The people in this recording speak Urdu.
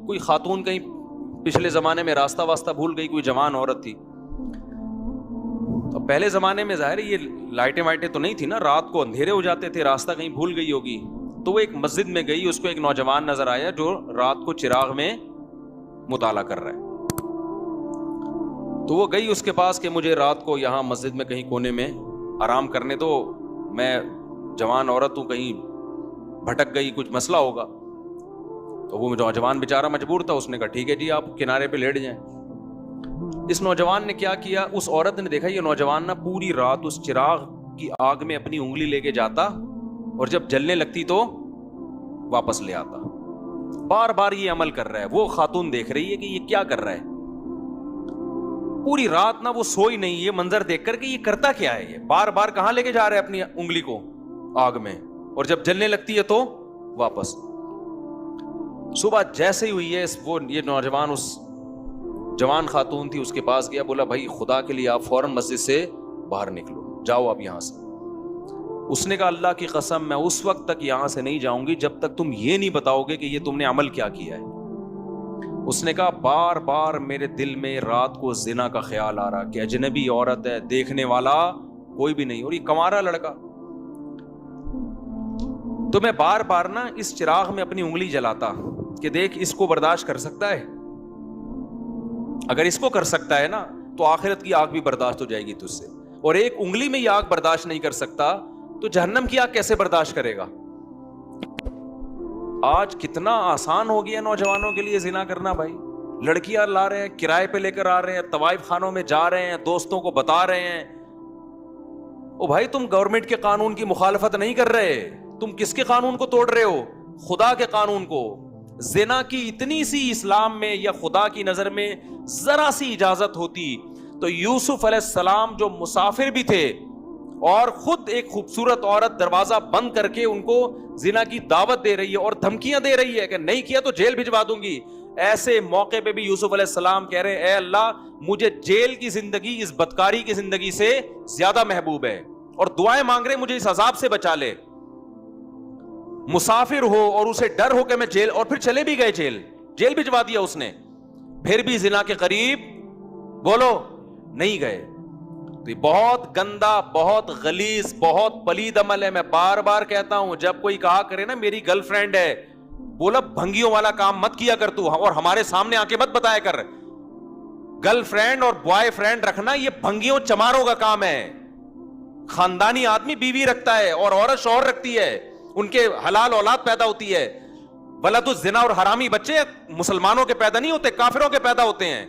کوئی خاتون کہیں پچھلے زمانے میں راستہ واسطہ بھول گئی, کوئی جوان عورت تھی. تو پہلے زمانے میں ظاہر یہ لائٹیں وائٹیں تو نہیں تھی نا, رات کو اندھیرے ہو جاتے تھے, راستہ کہیں بھول گئی ہوگی. تو وہ ایک مسجد میں گئی, اس کو ایک نوجوان نظر آیا جو رات کو چراغ میں مطالعہ کر رہا ہے. تو وہ گئی اس کے پاس کہ مجھے رات کو یہاں مسجد میں کہیں کونے میں آرام کرنے دو, میں جوان عورت ہوں, کہیں بھٹک گئی, کچھ مسئلہ ہوگا. تو وہ نوجوان بیچارہ مجبور تھا, اس نے کہا ٹھیک ہے جی آپ کنارے پہ لیٹ جائیں. اس نوجوان نے کیا کیا, اس عورت نے دیکھا یہ نوجوان نا پوری رات اس چراغ کی آگ میں اپنی انگلی لے کے جاتا اور جب جلنے لگتی تو واپس لے آتا. بار بار یہ عمل کر رہا ہے. وہ خاتون دیکھ رہی ہے کہ یہ کیا کر رہا ہے, پوری رات نا وہ سوئی نہیں, یہ منظر دیکھ کر کہ یہ کرتا کیا ہے, یہ بار بار کہاں لے کے جا رہا ہے اپنی انگلی کو آگ میں, اور جب جلنے لگتی ہے تو واپس. صبح جیسے ہی ہوئی ہے یہ نوجوان اس جوان خاتون تھی اس کے پاس گیا, بولا بھائی خدا کے لیے آپ فوراً مسجد سے باہر نکلو, جاؤ آپ یہاں سے. اس نے کہا اللہ کی قسم میں اس وقت تک یہاں سے نہیں جاؤں گی جب تک تم یہ نہیں بتاؤ گے کہ یہ تم نے عمل کیا کیا ہے. اس نے کہا بار بار میرے دل میں رات کو زنا کا خیال آ رہا کہ اجنبی عورت ہے, دیکھنے والا کوئی بھی نہیں, اور یہ کنوارا لڑکا. تو میں بار بار نا اس چراغ میں اپنی انگلی جلاتا کہ دیکھ اس کو برداشت کر سکتا ہے, اگر اس کو کر سکتا ہے نا تو آخرت کی آگ بھی برداشت ہو جائے گی تجھ سے, اور ایک انگلی میں یہ آگ برداشت نہیں کر سکتا تو جہنم کی آگ کیسے برداشت کرے گا. آج کتنا آسان ہو گیا نوجوانوں کے لیے زنا کرنا بھائی. لڑکیاں لا رہے ہیں, کرائے پہ لے کر آ رہے ہیں, طوائف خانوں میں جا رہے ہیں, دوستوں کو بتا رہے ہیں. او بھائی تم گورنمنٹ کے قانون کی مخالفت نہیں کر رہے, تم کس کے قانون کو توڑ رہے ہو, خدا کے قانون کو. زنا کی اتنی سی اسلام میں یا خدا کی نظر میں ذرا سی اجازت ہوتی تو یوسف علیہ السلام جو مسافر بھی تھے اور خود ایک خوبصورت عورت دروازہ بند کر کے ان کو زنا کی دعوت دے رہی ہے اور دھمکیاں دے رہی ہے کہ نہیں کیا تو جیل بھجوا دوں گی, ایسے موقع پہ بھی یوسف علیہ السلام کہہ رہے اے اللہ مجھے جیل کی زندگی اس بدکاری کی زندگی سے زیادہ محبوب ہے, اور دعائیں مانگ رہے مجھے اس عذاب سے بچا لے. مسافر ہو اور اسے ڈر ہو کہ میں جیل, اور پھر چلے بھی گئے جیل بھجوا دیا اس نے, پھر بھی زنا کے قریب بولو نہیں گئے. تو یہ بہت گندا, بہت غلیظ, بہت پلید عمل ہے. میں بار بار کہتا ہوں جب کوئی کہا کرے نا میری گرل فرینڈ ہے, بولا بھنگیوں والا کام مت کیا کر تو, اور ہمارے سامنے آ کے مت بتایا کر. گرل فرینڈ اور بوائے فرینڈ رکھنا یہ بھنگیوں چماروں کا کام ہے. خاندانی آدمی بیوی رکھتا ہے اور عورت شوہر رکھتی ہے, ان کے حلال اولاد پیدا ہوتی ہے. ولد الزنا اور حرامی بچے مسلمانوں کے پیدا نہیں ہوتے, کافروں کے پیدا ہوتے ہیں.